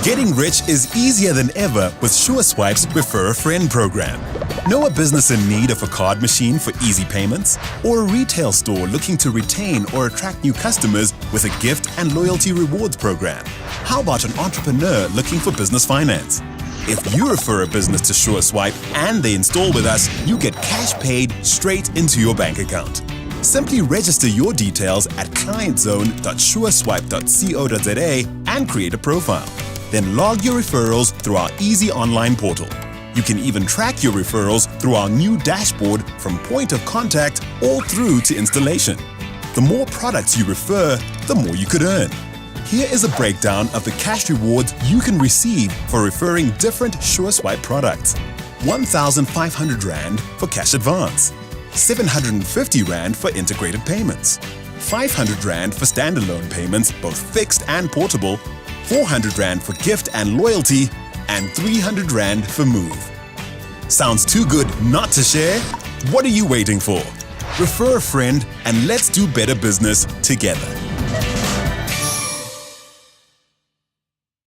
Getting rich is easier than ever with Sureswipe's Refer a Friend program. Know a business in need of a card machine for easy payments? Or a retail store looking to retain or attract new customers with a gift and loyalty rewards program? How about an entrepreneur looking for business finance? If you refer a business to Sureswipe and they install with us, you get cash paid straight into your bank account. Simply register your details at clientzone.sureswipe.co.za and create a profile. Then log your referrals through our easy online portal. You can even track your referrals through our new dashboard from point of contact all through to installation. The more products you refer, the more you could earn. Here is a breakdown of the cash rewards you can receive for referring different Sureswipe products. 1,500 Rand for cash advance, 750 Rand for integrated payments, 500 Rand for standalone payments, both fixed and portable, 400 Rand for gift and loyalty, and 300 Rand for move. Sounds too good not to share? What are you waiting for? Refer a friend and let's do better business together.